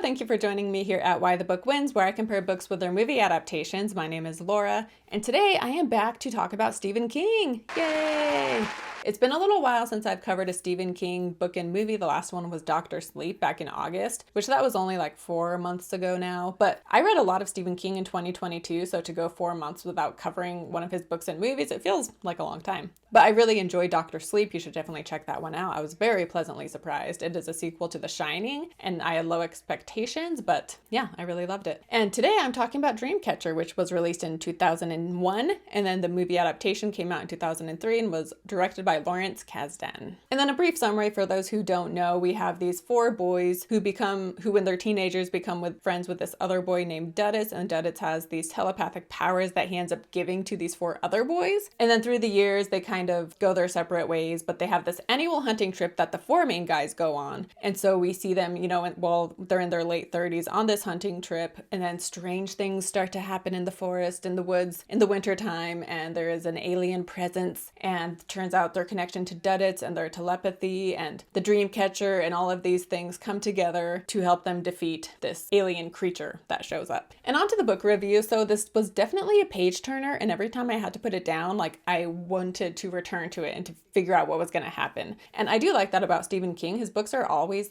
thank you for joining me here at Why the Book Wins, where I compare books with their movie adaptations. My name is Laura, and today I am back to talk about Stephen King. Yay! It's been a little while since I've covered a Stephen King book and movie. The last one was Dr. Sleep back in August, which that was only like 4 months ago now. But I read a lot of Stephen King in 2022, so to go 4 months without covering one of his books and movies, it feels like a long time. But I really enjoyed Dr. Sleep. You should definitely check that one out. I was very pleasantly surprised. It is a sequel to The Shining, and I had low expectations, but yeah, I really loved it. And today I'm talking about Dreamcatcher, which was released in 2001, and then the movie adaptation came out in 2003 and was directed by Lawrence Kasdan. And then a brief summary for those who don't know, we have these 4 boys who when they're teenagers become friends with this other boy named Duddits, and Duddits has these telepathic powers that he ends up giving to these 4 other boys. And then through the years, they kind of go their separate ways, but they have this annual hunting trip that the 4 main guys go on. And so we see them, while they're in their late 30s on this hunting trip, and then strange things start to happen in the forest, in the woods, in the winter time, and there is an alien presence, and turns out their connection to Duddits and their telepathy and the Dreamcatcher and all of these things come together to help them defeat this alien creature that shows up. And on to the book review. So this was definitely a page turner, and every time I had to put it down, I wanted to return to it and to figure out what was going to happen. And I do like that about Stephen King. His books are always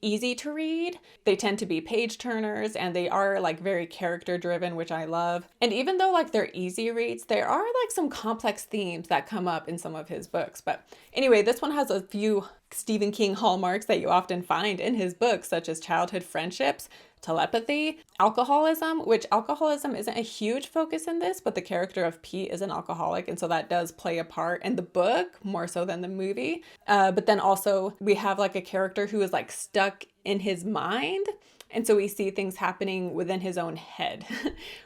easy to read. They tend to be page turners, and they are very character driven, which I love. And even though they're easy reads, there are some complex themes that come up in some of his books. But anyway, this one has a few Stephen King hallmarks that you often find in his books, such as childhood friendships, telepathy, alcoholism, which alcoholism isn't a huge focus in this, but the character of Pete is an alcoholic, and so that does play a part in the book more so than the movie. But then also we have a character who is stuck in his mind, and so we see things happening within his own head,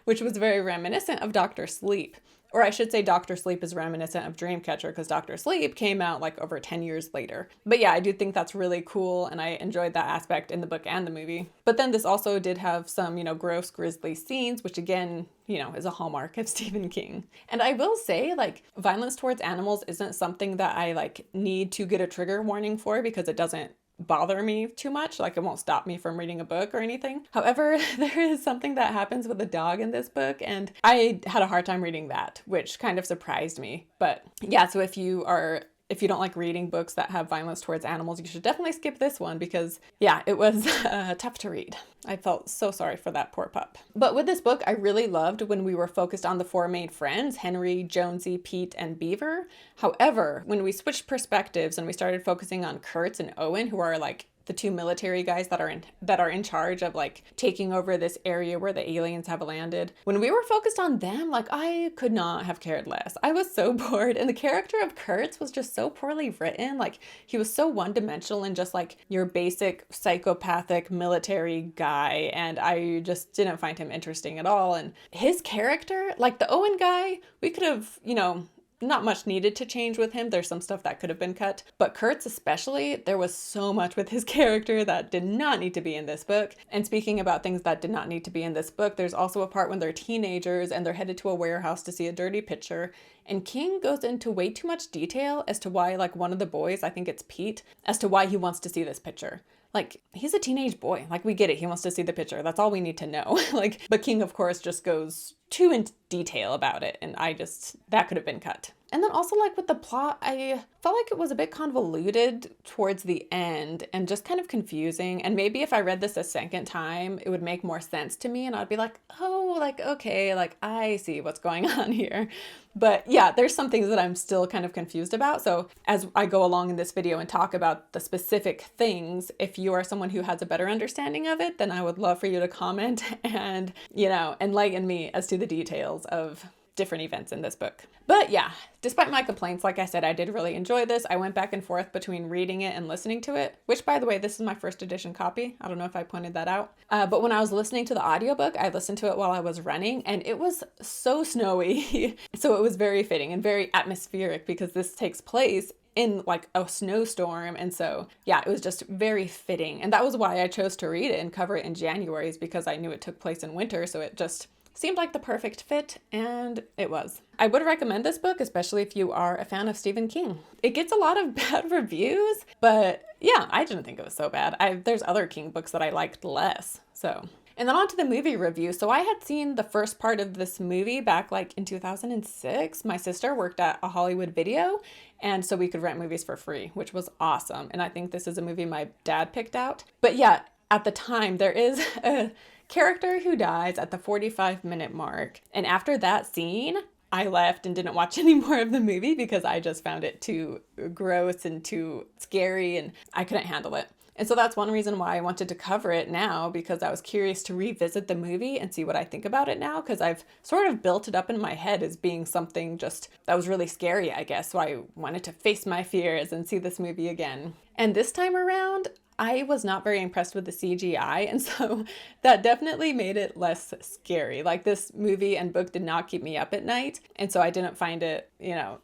which was very reminiscent of Dr. Sleep. Or I should say Dr. Sleep is reminiscent of Dreamcatcher, because Dr. Sleep came out over 10 years later. But yeah, I do think that's really cool, and I enjoyed that aspect in the book and the movie. But then this also did have some, gross, grisly scenes, which again, is a hallmark of Stephen King. And I will say, violence towards animals isn't something that I, need to get a trigger warning for, because it doesn't bother me too much. It won't stop me from reading a book or anything. However, there is something that happens with a dog in this book, and I had a hard time reading that, which kind of surprised me. But yeah, so if you don't like reading books that have violence towards animals, you should definitely skip this one, because yeah, it was tough to read. I felt so sorry for that poor pup. But with this book, I really loved when we were focused on the 4 main friends, Henry, Jonesy, Pete, and Beaver. However, when we switched perspectives and we started focusing on Kurtz and Owen, who are the 2 military guys that are in charge of taking over this area where the aliens have landed. When we were focused on them, I could not have cared less. I was so bored, and the character of Kurtz was just so poorly written. He was so one-dimensional and just your basic psychopathic military guy, and I just didn't find him interesting at all. And his character, the Owen guy, we could have, not much needed to change with him. There's some stuff that could have been cut. But Kurtz especially, there was so much with his character that did not need to be in this book. And speaking about things that did not need to be in this book, there's also a part when they're teenagers and they're headed to a warehouse to see a dirty picture. And King goes into way too much detail as to why, one of the boys, I think it's Pete, as to why he wants to see this picture. He's a teenage boy. We get it. He wants to see the picture. That's all we need to know. But King, of course, just goes too into detail about it. And that could have been cut. And then also with the plot, I felt like it was a bit convoluted towards the end and just kind of confusing. And maybe if I read this a second time, it would make more sense to me. And I'd be okay, I see what's going on here. But yeah, there's some things that I'm still kind of confused about. So as I go along in this video and talk about the specific things, if you are someone who has a better understanding of it, then I would love for you to comment and, enlighten me as to the details of different events in this book. But yeah, despite my complaints, like I said, I did really enjoy this. I went back and forth between reading it and listening to it, which, by the way, this is my first edition copy. I don't know if I pointed that out. But when I was listening to the audiobook, I listened to it while I was running, and it was so snowy. So it was very fitting and very atmospheric, because this takes place in a snowstorm. And so yeah, it was just very fitting. And that was why I chose to read it and cover it in January, is because I knew it took place in winter. So it just seemed like the perfect fit, and it was. I would recommend this book, especially if you are a fan of Stephen King. It gets a lot of bad reviews, but yeah, I didn't think it was so bad. There's other King books that I liked less, so. And then on to the movie review. So I had seen the first part of this movie back like in 2006. My sister worked at a Hollywood Video, and so we could rent movies for free, which was awesome. And I think this is a movie my dad picked out. But yeah, at the time, there is a character who dies at the 45-minute mark. And after that scene, I left and didn't watch any more of the movie because I just found it too gross and too scary, and I couldn't handle it. And so that's one reason why I wanted to cover it now, because I was curious to revisit the movie and see what I think about it now, because I've sort of built it up in my head as being something just that was really scary, I guess. So I wanted to face my fears and see this movie again. And this time around, I was not very impressed with the CGI, and so that definitely made it less scary. Like, this movie and book did not keep me up at night, and so I didn't find it,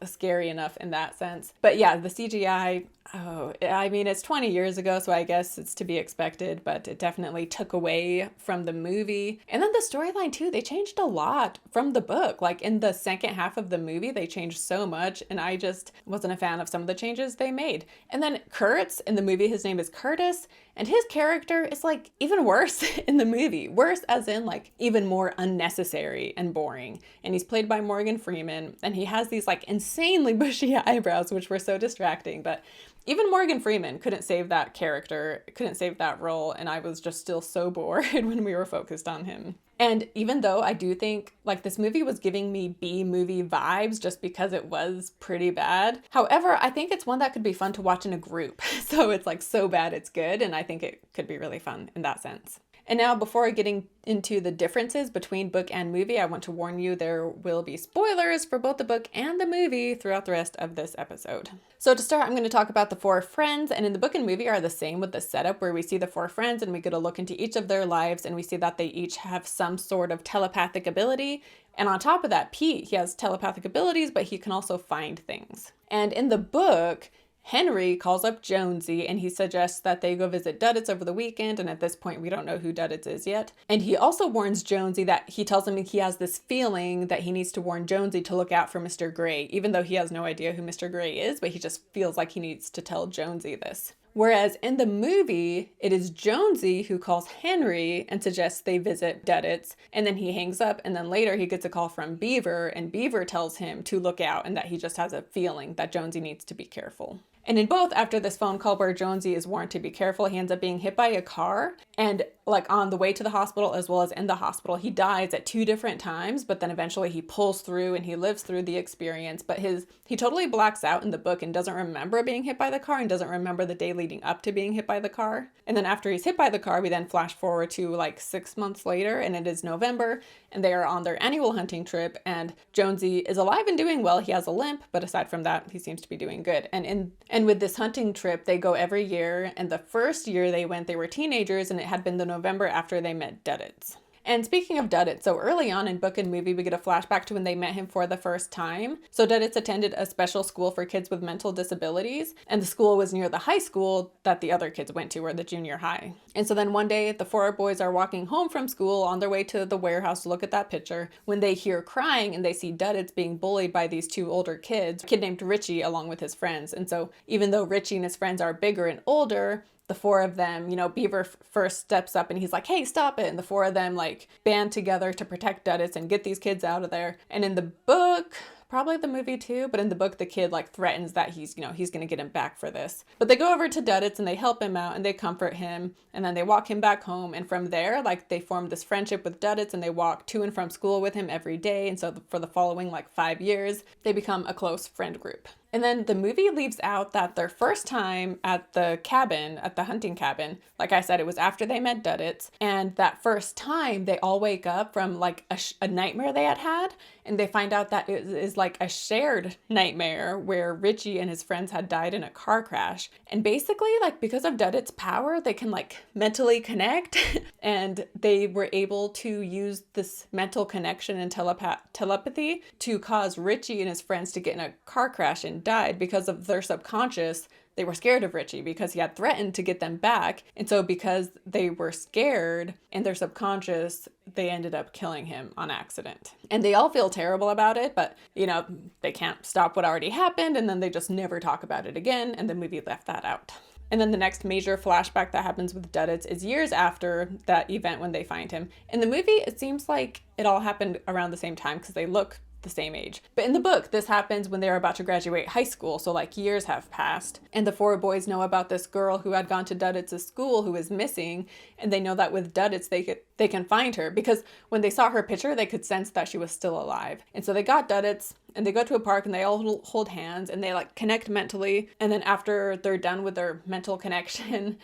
scary enough in that sense. But yeah, the CGI, it's 20 years ago, so I guess it's to be expected, but it definitely took away from the movie. And then the storyline too, they changed a lot from the book. Like, in the second half of the movie, they changed so much, and I just wasn't a fan of some of the changes they made. And then Kurtz, in the movie, his name is Curtis, and his character is like even worse in the movie. Worse as in like even more unnecessary and boring. And he's played by Morgan Freeman, and he has these like insanely bushy eyebrows, which were so distracting. But even Morgan Freeman couldn't save that character, couldn't save that role, and I was just still so bored when we were focused on him. And even though I do think like this movie was giving me B-movie vibes just because it was pretty bad, however, I think it's one that could be fun to watch in a group. So it's like so bad it's good, and I think it could be really fun in that sense. And now, before getting into the differences between book and movie, I want to warn you there will be spoilers for both the book and the movie throughout the rest of this episode. So to start, I'm going to talk about the four friends, and in the book and movie are the same with the setup where we see the four friends and we get a look into each of their lives, and we see that they each have some sort of telepathic ability. And on top of that, Pete, he has telepathic abilities, but he can also find things. And in the book, Henry calls up Jonesy and he suggests that they go visit Duddits over the weekend, and at this point we don't know who Duddits is yet. And he also warns Jonesy that he tells him he has this feeling that he needs to warn Jonesy to look out for Mr. Gray, even though he has no idea who Mr. Gray is, but he just feels like he needs to tell Jonesy this. Whereas in the movie, it is Jonesy who calls Henry and suggests they visit Duddits, and then he hangs up, and then later he gets a call from Beaver, and Beaver tells him to look out and that he just has a feeling that Jonesy needs to be careful. And in both, after this phone call where Jonesy is warned to be careful, he ends up being hit by a car, and like on the way to the hospital as well as in the hospital, he dies at 2 different times, but then eventually he pulls through and he lives through the experience. But he totally blacks out in the book and doesn't remember being hit by the car and doesn't remember the day leading up to being hit by the car. And then after he's hit by the car, we then flash forward to like 6 months later, and it is November, and they are on their annual hunting trip, and Jonesy is alive and doing well. He has a limp, but aside from that, he seems to be doing good. And with this hunting trip, they go every year, and the first year they went, they were teenagers, and it had been the November after they met Duddits. And speaking of Duddits, so early on in book and movie, we get a flashback to when they met him for the first time. So Duddits attended a special school for kids with mental disabilities, and the school was near the high school that the other kids went to, or the junior high. And so then one day, the 4 boys are walking home from school on their way to the warehouse to look at that picture when they hear crying, and they see Duddits being bullied by these 2 older kids, a kid named Richie along with his friends. And so even though Richie and his friends are bigger and older, the 4 of them, Beaver first steps up and he's like, hey, stop it. And the 4 of them like band together to protect Duddits and get these kids out of there. And in the book, probably the movie too, but in the book, the kid like threatens that he's going to get him back for this. But they go over to Duddits and they help him out and they comfort him, and then they walk him back home. And from there, like they form this friendship with Duddits, and they walk to and from school with him every day. And so for the following like 5 years, they become a close friend group. And then the movie leaves out that their first time at the cabin, at the hunting cabin, like I said, it was after they met Duddits. And that first time they all wake up from like a nightmare they had. And they find out that it is like a shared nightmare where Richie and his friends had died in a car crash. And basically, like because of Duddits' power, they can like mentally connect. And they were able to use this mental connection and telepathy to cause Richie and his friends to get in a car crash and died because of their subconscious. they were scared of Richie because he had threatened to get them back. And so because they were scared in their subconscious, they ended up killing him on accident. And they all feel terrible about it, but they can't stop what already happened, and then they just never talk about it again, and the movie left that out. And then the next major flashback that happens with Duddits is years after that event when they find him. In the movie, it seems like it all happened around the same time because they look the same age. But in the book, this happens when they're about to graduate high school, so like years have passed. And the four boys know about this girl who had gone to Duddits' school who is missing, and they know that with Duddits they can find her because when they saw her picture, they could sense that she was still alive. And so they got Duddits, and they go to a park and they all hold hands and they like connect mentally. And then after they're done with their mental connection,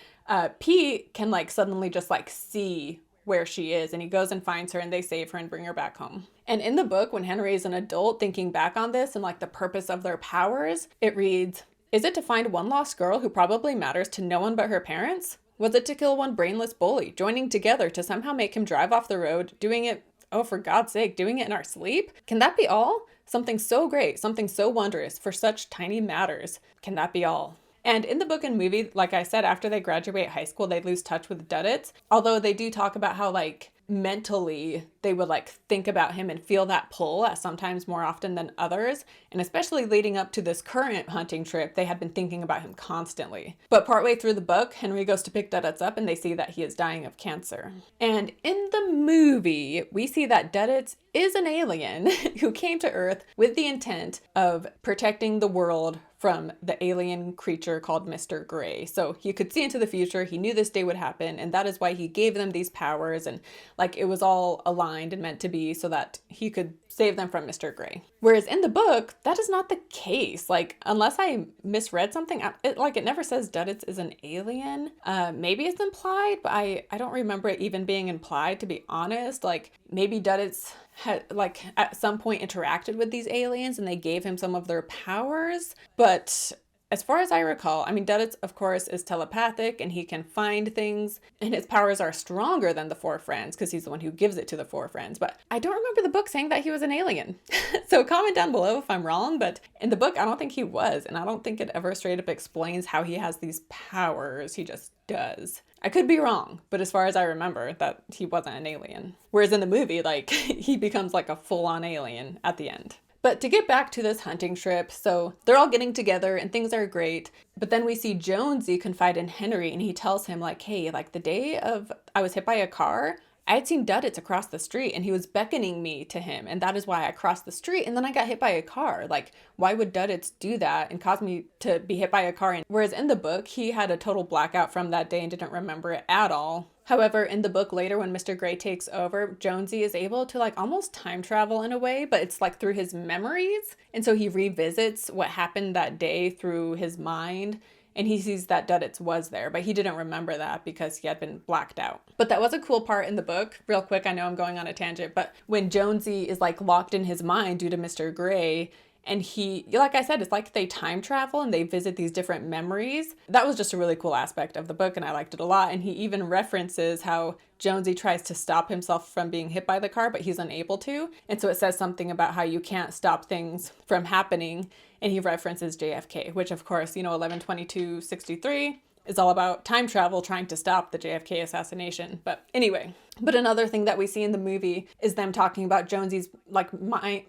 Pete can like suddenly just like see where she is, and he goes and finds her and they save her and bring her back home. And in the book, when Henry is an adult thinking back on this and like the purpose of their powers, it reads, "Is it to find one lost girl who probably matters to no one but her parents? Was it to kill one brainless bully, joining together to somehow make him drive off the road, doing it, oh for God's sake, doing it in our sleep? Can that be all? Something so great, something so wondrous for such tiny matters. Can that be all?" And in the book and movie, like I said, after they graduate high school, they lose touch with Duddits. Although they do talk about how like mentally they would like think about him and feel that pull at sometimes more often than others. And especially leading up to this current hunting trip, they had been thinking about him constantly. But partway through the book, Henry goes to pick Duddits up and they see that he is dying of cancer. And in the movie, we see that Duddits is an alien who came to Earth with the intent of protecting the world from the alien creature called Mr. Gray. So he could see into the future, he knew this day would happen, and that is why he gave them these powers, and like it was all aligned and meant to be so that he could save them from Mr. Gray. Whereas in the book, that is not the case. Like, unless I misread something, it never says Duddits is an alien. Maybe it's implied, but I don't remember it even being implied, to be honest. Like, maybe Duddits had, like, at some point interacted with these aliens and they gave him some of their powers. But as far as I recall, I mean, Duddits, of course, is telepathic and he can find things, and his powers are stronger than the four friends because he's the one who gives it to the four friends. But I don't remember the book saying that he was an alien. So comment down below if I'm wrong, but in the book, I don't think he was, and I don't think it ever straight up explains how he has these powers. He just does. I could be wrong, but as far as I remember, that he wasn't an alien. Whereas in the movie, like, he becomes like a full-on alien at the end. But to get back to this hunting trip, so they're all getting together and things are great. But then we see Jonesy confide in Henry and he tells him like, hey, like the day of I was hit by a car, I had seen Duddits across the street and he was beckoning me to him. And that is why I crossed the street and then I got hit by a car. Like, why would Duddits do that and cause me to be hit by a car? And whereas in the book, he had a total blackout from that day and didn't remember it at all. However, in the book later, when Mr. Gray takes over, Jonesy is able to like almost time travel in a way, but it's like through his memories. And so he revisits what happened that day through his mind. And he sees that Duddits was there, but he didn't remember that because he had been blacked out. But that was a cool part in the book. Real quick, I know I'm going on a tangent, but when Jonesy is like locked in his mind due to Mr. Gray, and he, like I said, it's like they time travel and they visit these different memories. That was just a really cool aspect of the book and I liked it a lot. And he even references how Jonesy tries to stop himself from being hit by the car, but he's unable to. And so it says something about how you can't stop things from happening. And he references JFK, which of course, 11/22/63 is all about time travel trying to stop the JFK assassination. But anyway, but another thing that we see in the movie is them talking about Jonesy's like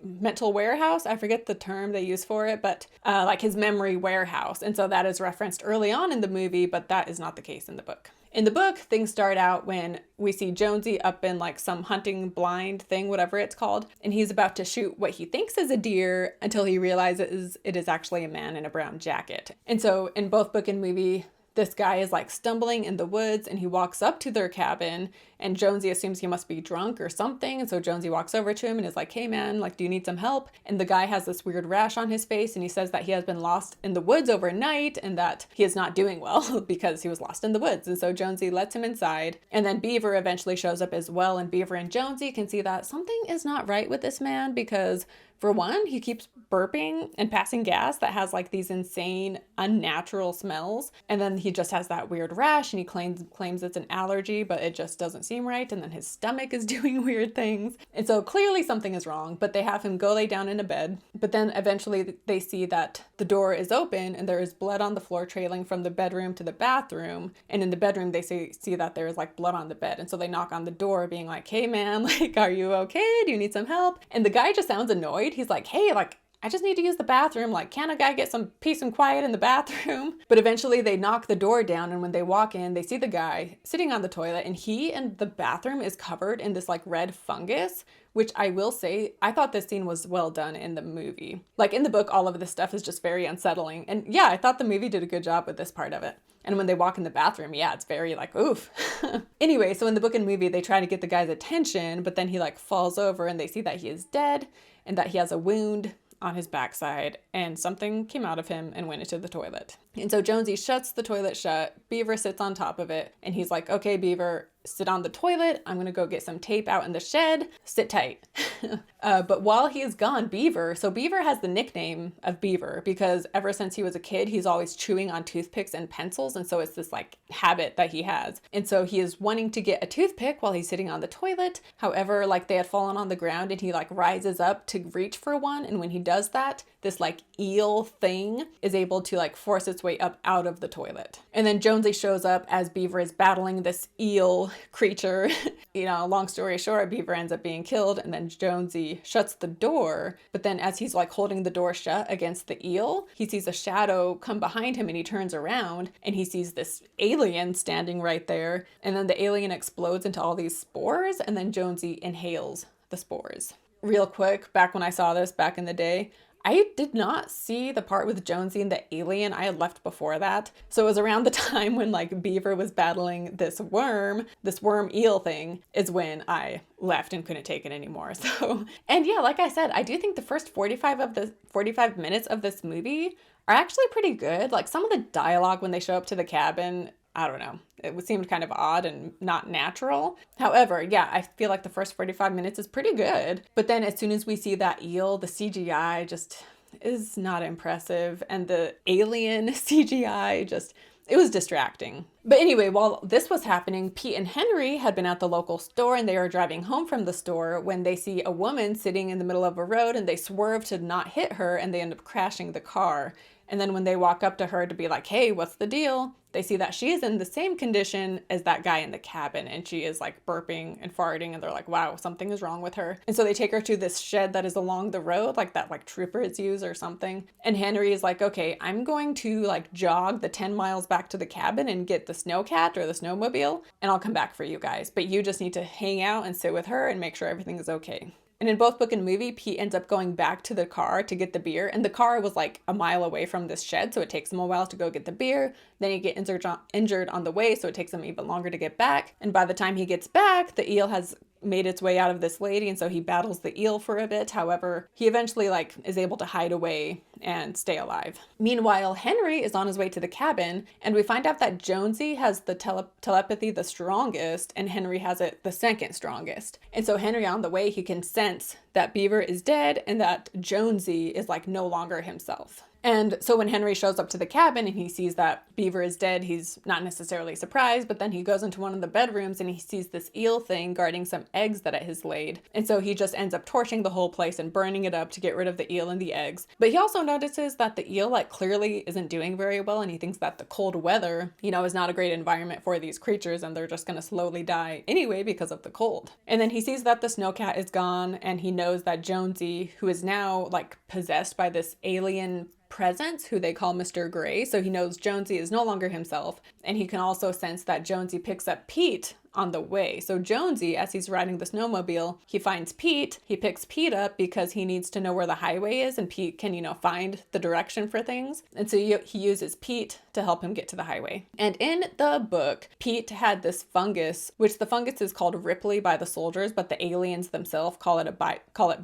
mental warehouse. I forget the term they use for it, but like his memory warehouse. And so that is referenced early on in the movie, but that is not the case in the book. In the book, things start out when we see Jonesy up in like some hunting blind thing, whatever it's called, and he's about to shoot what he thinks is a deer until he realizes it is actually a man in a brown jacket. And so in both book and movie, this guy is like stumbling in the woods and he walks up to their cabin and Jonesy assumes he must be drunk or something. And so Jonesy walks over to him and is like, hey man, like, do you need some help? And the guy has this weird rash on his face and he says that he has been lost in the woods overnight and that he is not doing well because he was lost in the woods. And so Jonesy lets him inside, and then Beaver eventually shows up as well. And Beaver and Jonesy can see that something is not right with this man because For one, he keeps burping and passing gas that has like these insane, unnatural smells. And then he just has that weird rash and he claims it's an allergy, but it just doesn't seem right. And then his stomach is doing weird things. And so clearly something is wrong, but they have him go lay down in a bed. But then eventually they see that the door is open and there is blood on the floor trailing from the bedroom to the bathroom. And in the bedroom, they see that there is like blood on the bed. And so they knock on the door being like, hey man, like, are you okay? Do you need some help? And the guy just sounds annoyed. He's like, hey, like, I just need to use the bathroom. Like, can a guy get some peace and quiet in the bathroom? But eventually they knock the door down, and when they walk in, they see the guy sitting on the toilet, and he and the bathroom is covered in this like red fungus, which I will say, I thought this scene was well done in the movie. Like in the book, all of this stuff is just very unsettling. And yeah, I thought the movie did a good job with this part of it. And when they walk in the bathroom, yeah, it's very like, oof. Anyway, so in the book and movie, they try to get the guy's attention, but then he like falls over and they see that he is dead and that he has a wound on his backside and something came out of him and went into the toilet. And so Jonesy shuts the toilet shut. Beaver sits on top of it and he's like, okay, Beaver, sit on the toilet. I'm gonna go get some tape out in the shed. Sit tight. But while he is gone, Beaver has the nickname of Beaver because ever since he was a kid, he's always chewing on toothpicks and pencils. And so it's this like habit that he has. And so he is wanting to get a toothpick while he's sitting on the toilet. However, like they had fallen on the ground and he like rises up to reach for one. And when he does that, this like eel thing is able to like force its way up out of the toilet. And then Jonesy shows up as Beaver is battling this eel creature. Long story short, Beaver ends up being killed and then Jonesy shuts the door. But then as he's like holding the door shut against the eel, he sees a shadow come behind him and he turns around and he sees this alien standing right there. And then the alien explodes into all these spores and then Jonesy inhales the spores. Real quick, back when I saw this back in the day, I did not see the part with Jonesy and the alien. I had left before that. So it was around the time when like Beaver was battling this worm eel thing is when I left and couldn't take it anymore. So, and yeah, like I said, I do think the first 45 minutes of this movie are actually pretty good. Like some of the dialogue when they show up to the cabin, I don't know. It seemed kind of odd and not natural. However, yeah, I feel like the first 45 minutes is pretty good. But then as soon as we see that eel, the CGI just is not impressive. And the alien CGI it was distracting. But anyway, while this was happening, Pete and Henry had been at the local store and they were driving home from the store when they see a woman sitting in the middle of a road and they swerve to not hit her and they end up crashing the car. And then when they walk up to her to be like, hey, what's the deal? They see that she is in the same condition as that guy in the cabin and she is like burping and farting and they're like, wow, something is wrong with her. And so they take her to this shed that is along the road, like that like troopers use or something. And Henry is like, okay, I'm going to like jog the 10 miles back to the cabin and get the snowcat or the snowmobile and I'll come back for you guys. But you just need to hang out and sit with her and make sure everything is okay. And in both book and movie, Pete ends up going back to the car to get the beer. And the car was like a mile away from this shed, so it takes him a while to go get the beer. Then he gets injured on the way, so it takes him even longer to get back. And by the time he gets back, the eel has made its way out of this lady, and so he battles the eel for a bit. However, he eventually is able to hide away and stay alive. Meanwhile, Henry is on his way to the cabin, and we find out that Jonesy has the telepathy the strongest, and Henry has it the second strongest. And so Henry, on the way, he can sense that Beaver is dead and that Jonesy is no longer himself. And so when Henry shows up to the cabin and he sees that Beaver is dead, he's not necessarily surprised, but then he goes into one of the bedrooms and he sees this eel thing guarding some eggs that it has laid. And so he just ends up torching the whole place and burning it up to get rid of the eel and the eggs. But he also notices that the eel clearly isn't doing very well, and he thinks that the cold weather, is not a great environment for these creatures and they're just going to slowly die anyway because of the cold. And then he sees that the snowcat is gone and he knows that Jonesy, who is now possessed by this alien presence who they call Mr. Gray. So he knows Jonesy is no longer himself. And he can also sense that Jonesy picks up Pete on the way. So Jonesy, as he's riding the snowmobile, he finds Pete. He picks Pete up because he needs to know where the highway is and Pete can, find the direction for things. And so he uses Pete to help him get to the highway. And in the book, Pete had this fungus, which the fungus is called Ripley by the soldiers, but the aliens themselves call it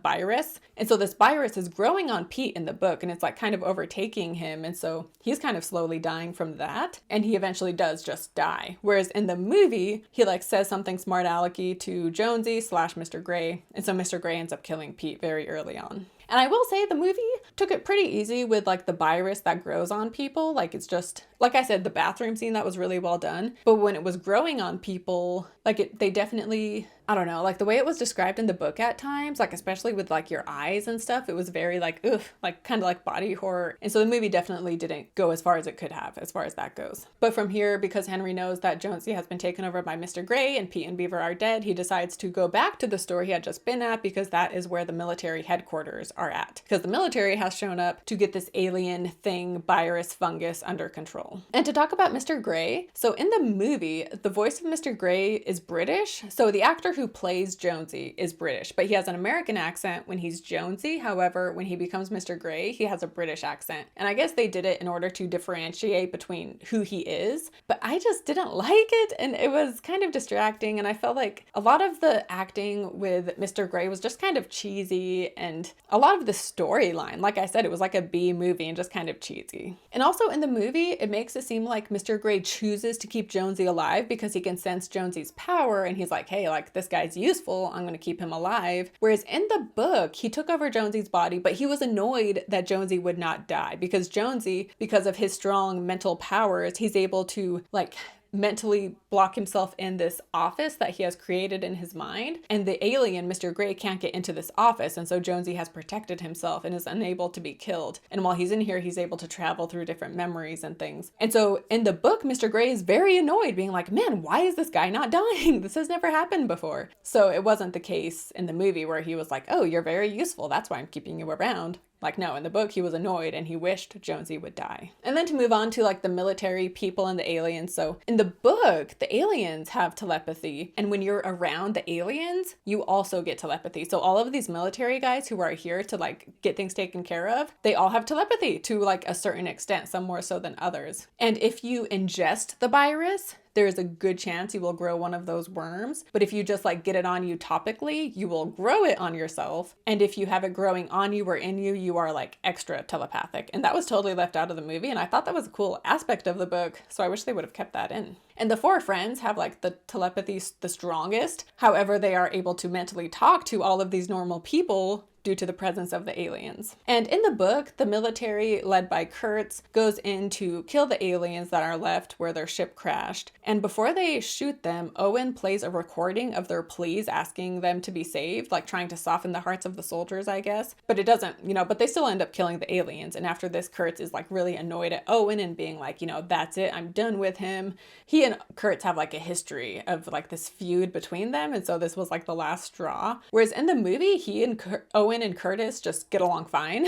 byrus. And so this byrus is growing on Pete in the book and it's kind of overtaking him. And so he's kind of slowly dying from that. And he eventually does just die. Whereas in the movie, he says something smart alecky to Jonesy / Mr. Gray. And so Mr. Gray ends up killing Pete very early on. And I will say the movie took it pretty easy with like the byrus that grows on people. Like it's just, like I said, the bathroom scene, that was really well done. But when it was growing on people, like they definitely, I don't know, like the way it was described in the book at times, like especially with like your eyes and stuff, it was very like, ugh, like kind of like body horror. And so the movie definitely didn't go as far as it could have, as far as that goes. But from here, because Henry knows that Jonesy has been taken over by Mr. Gray and Pete and Beaver are dead, he decides to go back to the store he had just been at, because that is where the military headquarters are at. Because the military has shown up to get this alien thing, byrus fungus, under control. And to talk about Mr. Gray, so in the movie, the voice of Mr. Gray is British. So the actor who plays Jonesy is British, but he has an American accent when he's Jonesy. However, when he becomes Mr. Gray, he has a British accent. And I guess they did it in order to differentiate between who he is, but I just didn't like it, and it was kind of distracting, and I felt like a lot of the acting with Mr. Gray was just kind of cheesy, and a lot of the storyline, like I said, it was like a B movie and just kind of cheesy. And also in the movie, it makes it seem like Mr. Gray chooses to keep Jonesy alive because he can sense Jonesy's power, and he's like, hey, like this guy's useful, I'm gonna keep him alive. Whereas in the book, he took over Jonesy's body, but he was annoyed that Jonesy would not die, because Jonesy, because of his strong mental powers, he's able to like mentally block himself in this office that he has created in his mind. And the alien, Mr. Gray, can't get into this office. And so Jonesy has protected himself and is unable to be killed. And while he's in here, he's able to travel through different memories and things. And so in the book, Mr. Gray is very annoyed, being like, man, why is this guy not dying? This has never happened before. So it wasn't the case in the movie where he was like, oh, you're very useful, that's why I'm keeping you around. Like, no, in the book, he was annoyed and he wished Jonesy would die. And then to move on to like the military people and the aliens. So in the book, the aliens have telepathy. And when you're around the aliens, you also get telepathy. So all of these military guys who are here to like get things taken care of, they all have telepathy to like a certain extent, some more so than others. And if you ingest the virus, there is a good chance you will grow one of those worms. But if you just like get it on you topically, you will grow it on yourself. And if you have it growing on you or in you, you are like extra telepathic. And that was totally left out of the movie. And I thought that was a cool aspect of the book. So I wish they would have kept that in. And the four friends have like the telepathy the strongest. However, they are able to mentally talk to all of these normal people due to the presence of the aliens. And in the book, the military, led by Kurtz, goes in to kill the aliens that are left where their ship crashed. And before they shoot them, Owen plays a recording of their pleas asking them to be saved, like trying to soften the hearts of the soldiers, I guess. But it doesn't, but they still end up killing the aliens. And after this, Kurtz is like really annoyed at Owen and being like, that's it, I'm done with him. He and Kurtz have like a history of like this feud between them. And so this was like the last straw. Whereas in the movie, he and Owen and Curtis just get along fine.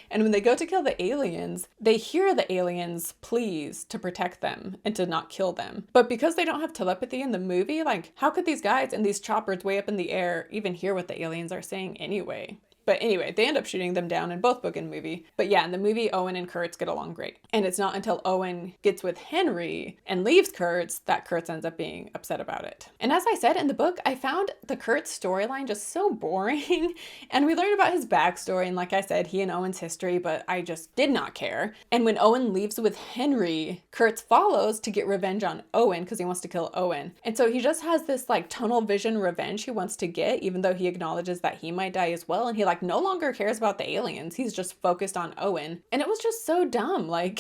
And when they go to kill the aliens, they hear the aliens' pleas to protect them and to not kill them. But because they don't have telepathy in the movie, like how could these guys in these choppers way up in the air even hear what the aliens are saying anyway? But anyway, they end up shooting them down in both book and movie. But yeah, in the movie, Owen and Kurtz get along great. And it's not until Owen gets with Henry and leaves Kurtz that Kurtz ends up being upset about it. And as I said in the book, I found the Kurtz storyline just so boring. And we learned about his backstory and, like I said, he and Owen's history, but I just did not care. And when Owen leaves with Henry, Kurtz follows to get revenge on Owen because he wants to kill Owen. And so he just has this like tunnel vision revenge he wants to get, even though he acknowledges that he might die as well. And he like no longer cares about the aliens. He's just focused on Owen. And it was just so dumb. Like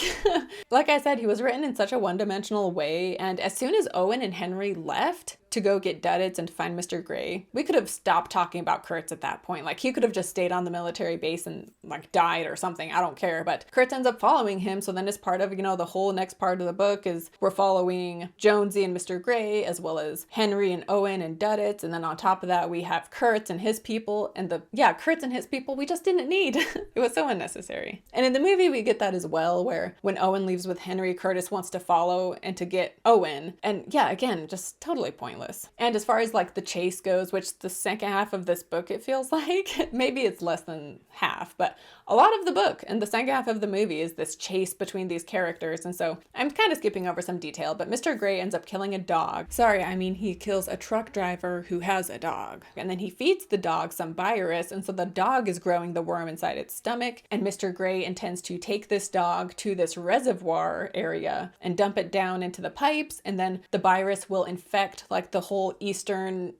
I said, he was written in such a one-dimensional way. And as soon as Owen and Henry left to go get Duddits and to find Mr. Gray, we could have stopped talking about Kurtz at that point. Like he could have just stayed on the military base and like died or something. I don't care. But Kurtz ends up following him. So then as part of, the whole next part of the book is we're following Jonesy and Mr. Gray, as well as Henry and Owen and Duddits. And then on top of that, we have Kurtz and his people. And Kurtz and his people we just didn't need. It was so unnecessary. And in the movie, we get that as well, where when Owen leaves with Henry, Curtis wants to follow and to get Owen. And yeah, again, just totally pointless. And as far as like the chase goes, which the second half of this book, it feels like, maybe it's less than half, but a lot of the book and the second half of the movie is this chase between these characters. And so I'm kind of skipping over some detail, but Mr. Gray ends up killing a dog. He kills a truck driver who has a dog. And then he feeds the dog some byrus, and so the dog is growing the worm inside its stomach. And Mr. Gray intends to take this dog to this reservoir area and dump it down into the pipes, and then the byrus will infect like the whole eastern,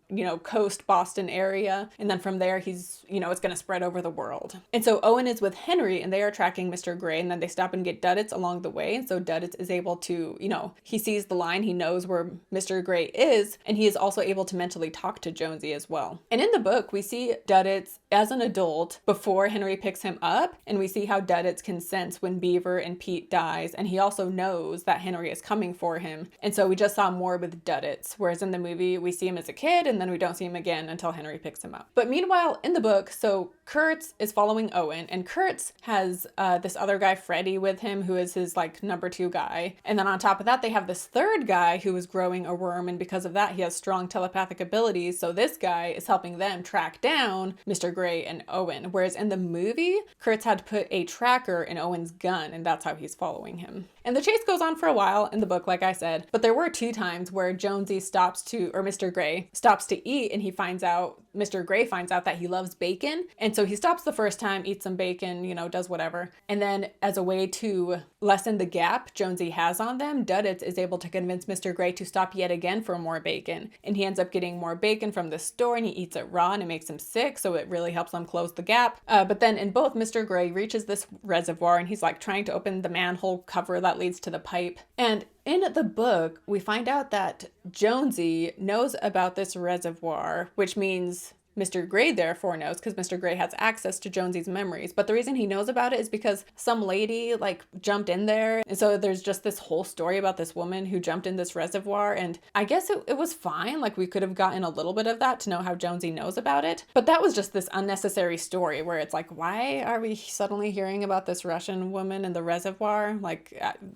coast Boston area. And then from there, he's, it's going to spread over the world. And so Owen is with Henry and they are tracking Mr. Gray, and then they stop and get Duddits along the way. And so Duddits is able to, he sees the line, he knows where Mr. Gray is, and he is also able to mentally talk to Jonesy as well. And in the book, we see Duddits as an adult before Henry picks him up, and we see how Duddits can sense when Beaver and Pete dies, and he also knows that Henry is coming for him. And so we just saw more with Duddits, whereas in the movie we see him as a kid and then we don't see him again until Henry picks him up. But meanwhile in the book, so Kurtz is following Owen, and Kurtz has this other guy Freddie with him who is his like number 2 guy, and then on top of that they have this third guy who is growing a worm, and because of that he has strong telepathic abilities. So this guy is helping them track down Mr. Gray and Owen, whereas in the movie Kurtz had to put a tracker in Owen's gun, and that's how he's following him. And the chase goes on for a while in the book, like I said, but there were 2 times where Jonesy Mr. Gray stops to eat, and Mr. Gray finds out that he loves bacon. And so he stops the first time, eats some bacon, does whatever. And then as a way to lessen the gap Jonesy has on them, Duddits is able to convince Mr. Gray to stop yet again for more bacon. And he ends up getting more bacon from the store, and he eats it raw, and it makes him sick. So it really helps them close the gap. But then in both, Mr. Gray reaches this reservoir, and he's like trying to open the manhole cover that leads to the pipe. And in the book, we find out that Jonesy knows about this reservoir, which means Mr. Gray therefore knows, because Mr. Gray has access to Jonesy's memories. But the reason he knows about it is because some lady jumped in there. And so there's just this whole story about this woman who jumped in this reservoir. And I guess it was fine. We could have gotten a little bit of that to know how Jonesy knows about it. But that was just this unnecessary story where it's like, why are we suddenly hearing about this Russian woman in the reservoir?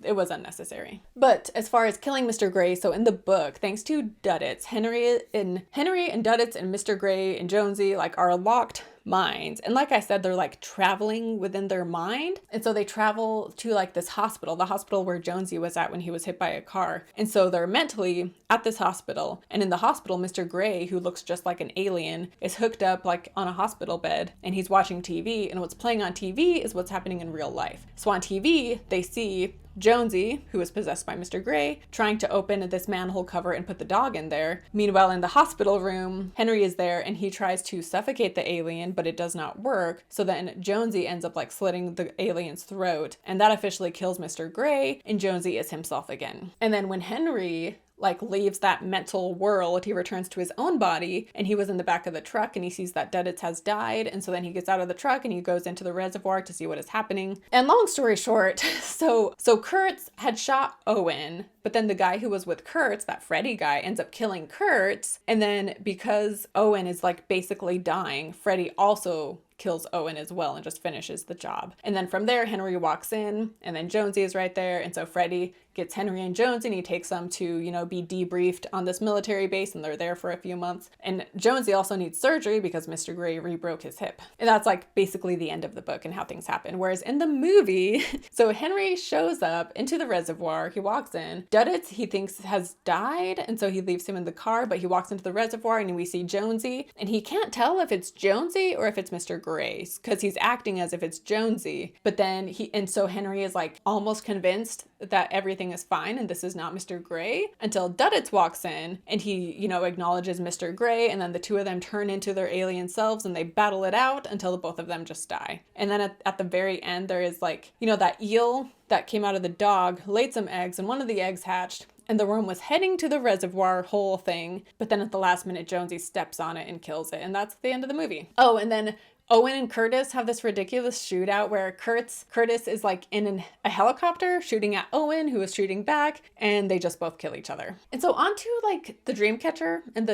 It was unnecessary. But as far as killing Mr. Gray, so in the book, thanks to Duddits, Henry and Duddits and Mr. Gray and Jonesy are locked minds. And like I said, they're traveling within their mind. And so they travel to this hospital, the hospital where Jonesy was at when he was hit by a car. And so they're mentally at this hospital. And in the hospital, Mr. Gray, who looks just like an alien, is hooked up on a hospital bed, and he's watching TV. And what's playing on TV is what's happening in real life. So on TV, they see Jonesy, who is possessed by Mr. Gray, trying to open this manhole cover and put the dog in there. Meanwhile, in the hospital room, Henry is there and he tries to suffocate the alien, but it does not work. So then Jonesy ends up slitting the alien's throat, and that officially kills Mr. Gray, and Jonesy is himself again. And then when Henry leaves that mental world, he returns to his own body, and he was in the back of the truck, and he sees that Duddits has died. And so then he gets out of the truck and he goes into the reservoir to see what is happening. And long story short, so Kurtz had shot Owen, but then the guy who was with Kurtz, that Freddie guy, ends up killing Kurtz. And then because Owen is basically dying, Freddie also kills Owen as well and just finishes the job. And then from there, Henry walks in, and then Jonesy is right there. And so Freddie gets Henry and Jonesy, and he takes them to, be debriefed on this military base, and they're there for a few months. And Jonesy also needs surgery because Mr. Gray rebroke his hip. And that's basically the end of the book and how things happen. Whereas in the movie, so Henry shows up into the reservoir, he walks in, Duddits he thinks has died, and so he leaves him in the car, but he walks into the reservoir and we see Jonesy, and he can't tell if it's Jonesy or if it's Mr. Gray, because he's acting as if it's Jonesy. But then so Henry is almost convinced that everything is fine and this is not Mr. Gray, until Duddits walks in and he, acknowledges Mr. Gray, and then the two of them turn into their alien selves and they battle it out until the both of them just die. And then at the very end, there is that eel that came out of the dog laid some eggs, and one of the eggs hatched, and the worm was heading to the reservoir whole thing, but then at the last minute, Jonesy steps on it and kills it, and that's the end of the movie. Oh, and then Owen and Curtis have this ridiculous shootout where Curtis is in a helicopter shooting at Owen, who is shooting back, and they just both kill each other. And so on to the Dreamcatcher and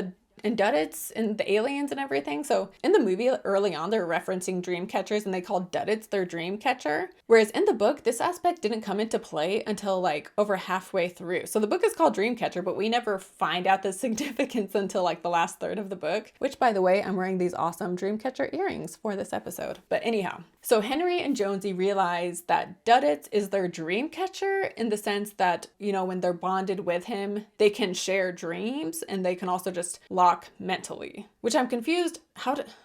Duddits and the aliens and everything. So in the movie early on, they're referencing Dreamcatchers and they call Duddits their Dreamcatcher. Whereas in the book, this aspect didn't come into play until over halfway through. So the book is called Dreamcatcher, but we never find out the significance until the last third of the book, which by the way, I'm wearing these awesome Dreamcatcher earrings for this episode. But anyhow, so Henry and Jonesy realize that Duddits is their Dreamcatcher in the sense that, when they're bonded with him, they can share dreams and they can also just lock mentally, which I'm confused.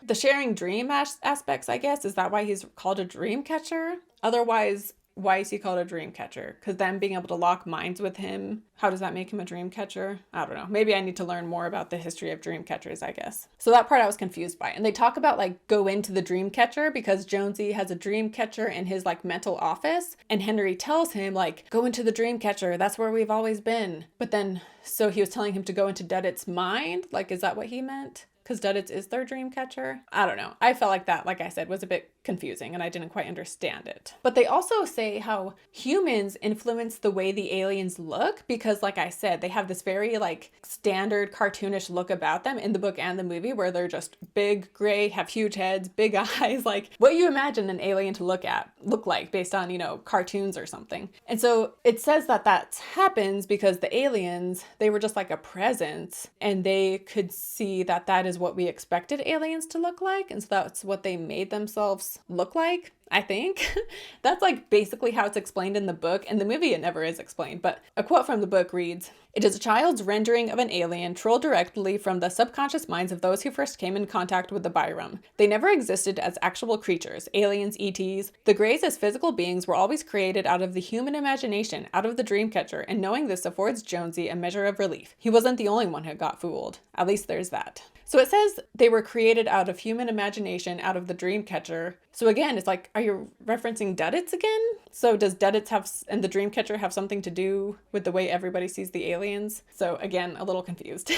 The sharing dream aspects, I guess, is that why he's called a dream catcher? Otherwise, why is he called a dream catcher? Because them being able to lock minds with him, how does that make him a dream catcher? I don't know. Maybe I need to learn more about the history of dream catchers, I guess. So that part I was confused by. And they talk about like go into the dream catcher because Jonesy has a dream catcher in his like mental office. And Henry tells him like, go into the dream catcher. That's where we've always been. But then, so he was telling him to go into Duddits' mind? Like, is that what he meant? Because Duddits is their dream catcher? I don't know. I felt like that, like I said, was a bit confusing and I didn't quite understand it. But they also say how humans influence the way the aliens look because, like I said, they have this very like standard cartoonish look about them in the book and the movie where they're just big, gray, have huge heads, big eyes, like what you imagine an alien to look like based on, you know, cartoons or something. And so it says that that happens because the aliens, they were just like a presence and they could see that that is what we expected aliens to look like. And so that's what they made themselves look like, I think. That's like basically how it's explained in the book. In the movie, it never is explained, but a quote from the book reads, "It is a child's rendering of an alien trolled directly from the subconscious minds of those who first came in contact with the Byram. They never existed as actual creatures, aliens, ETs. The Greys as physical beings were always created out of the human imagination, out of the Dreamcatcher, and knowing this affords Jonesy a measure of relief. He wasn't the only one who got fooled. At least there's that." So it says they were created out of human imagination, out of the Dreamcatcher. So again, it's like, are you referencing Duddits again? So does Duddits and the Dreamcatcher have something to do with the way everybody sees the aliens? So again, a little confused.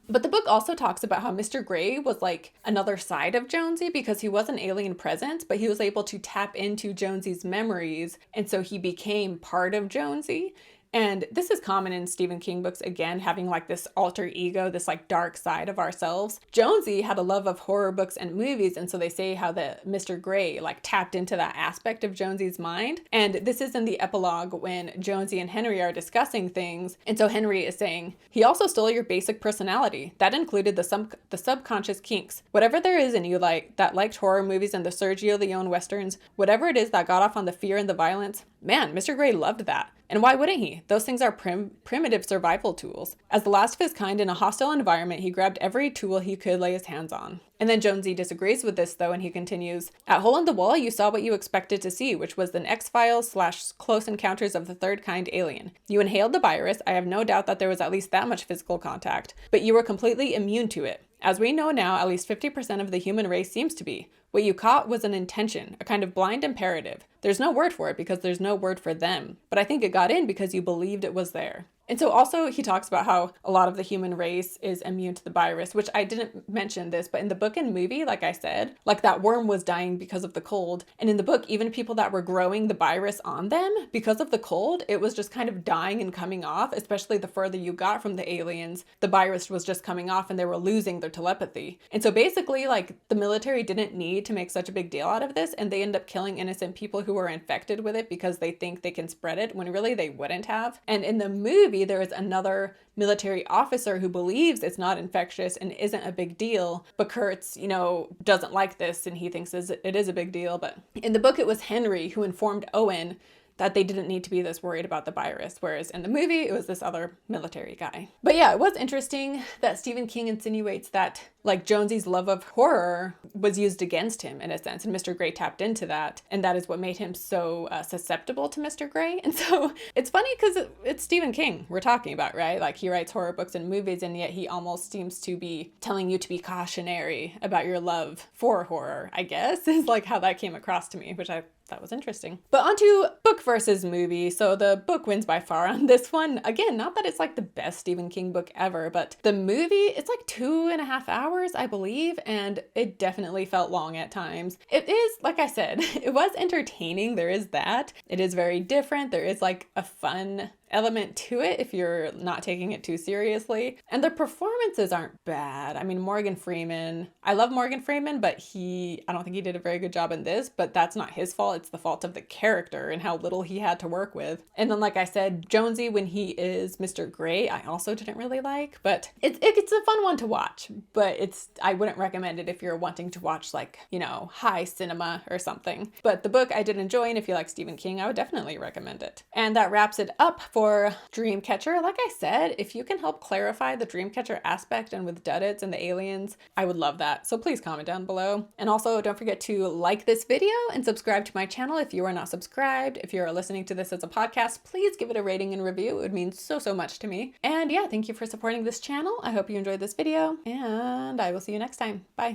But the book also talks about how Mr. Gray was like another side of Jonesy because he was an alien presence, but he was able to tap into Jonesy's memories. And so he became part of Jonesy. And this is common in Stephen King books, again, having like this alter ego, this like dark side of ourselves. Jonesy had a love of horror books and movies, and so they say how the Mr. Gray like tapped into that aspect of Jonesy's mind. And this is in the epilogue when Jonesy and Henry are discussing things. And so Henry is saying, "He also stole your basic personality. That included the subconscious kinks. Whatever there is in you like that liked horror movies and the Sergio Leone westerns, whatever it is that got off on the fear and the violence, man, Mr. Gray loved that. And why wouldn't he? Those things are primitive survival tools. As the last of his kind in a hostile environment, he grabbed every tool he could lay his hands on." And then Jonesy disagrees with this though, and he continues, "At Hole in the Wall, you saw what you expected to see, which was an X-Files / Close Encounters of the Third Kind alien. You inhaled the virus. I have no doubt that there was at least that much physical contact, but you were completely immune to it. As we know now, at least 50% of the human race seems to be. What you caught was an intention, a kind of blind imperative. There's no word for it because there's no word for them, but I think it got in because you believed it was there." And so also he talks about how a lot of the human race is immune to the virus, which I didn't mention this, but in the book and movie, like I said, like that worm was dying because of the cold. And in the book, even people that were growing the virus on them because of the cold, it was just kind of dying and coming off, especially the further you got from the aliens, the virus was just coming off and they were losing their telepathy. And so basically like the military didn't need to make such a big deal out of this, and they end up killing innocent people who were infected with it because they think they can spread it when really they wouldn't have. And in the movie, there is another military officer who believes it's not infectious and isn't a big deal, but Kurtz, you know, doesn't like this and he thinks it is a big deal. But in the book, it was Henry who informed Owen that they didn't need to be this worried about the virus, whereas in the movie, it was this other military guy. But yeah, it was interesting that Stephen King insinuates that like Jonesy's love of horror was used against him in a sense, and Mr. Gray tapped into that, and that is what made him so susceptible to Mr. Gray. And so it's funny because it's Stephen King we're talking about, right? Like he writes horror books and movies, and yet he almost seems to be telling you to be cautionary about your love for horror, I guess, is like how that came across to me, which I thought was interesting. But onto book versus movie. So the book wins by far on this one. Again, not that it's like the best Stephen King book ever, but the movie, it's like 2.5 hours, I believe, and it definitely felt long at times. It is, like I said, it was entertaining. There is that. It is very different. There is like a fun element to it if you're not taking it too seriously. And the performances aren't bad. I mean, Morgan Freeman, I love Morgan Freeman, but I don't think he did a very good job in this, but that's not his fault. It's the fault of the character and how little he had to work with. And then, like I said, Jonesy, when he is Mr. Gray, I also didn't really like, but it's a fun one to watch, but I wouldn't recommend it if you're wanting to watch like, you know, high cinema or something. But the book I did enjoy, and if you like Stephen King, I would definitely recommend it. And that wraps it up for Dreamcatcher. Like I said, if you can help clarify the Dreamcatcher aspect and with Duddits and the aliens, I would love that. So please comment down below. And also don't forget to like this video and subscribe to my channel if you are not subscribed. If you're listening to this as a podcast, please give it a rating and review. It would mean so, so much to me. And yeah, thank you for supporting this channel. I hope you enjoyed this video and I will see you next time. Bye.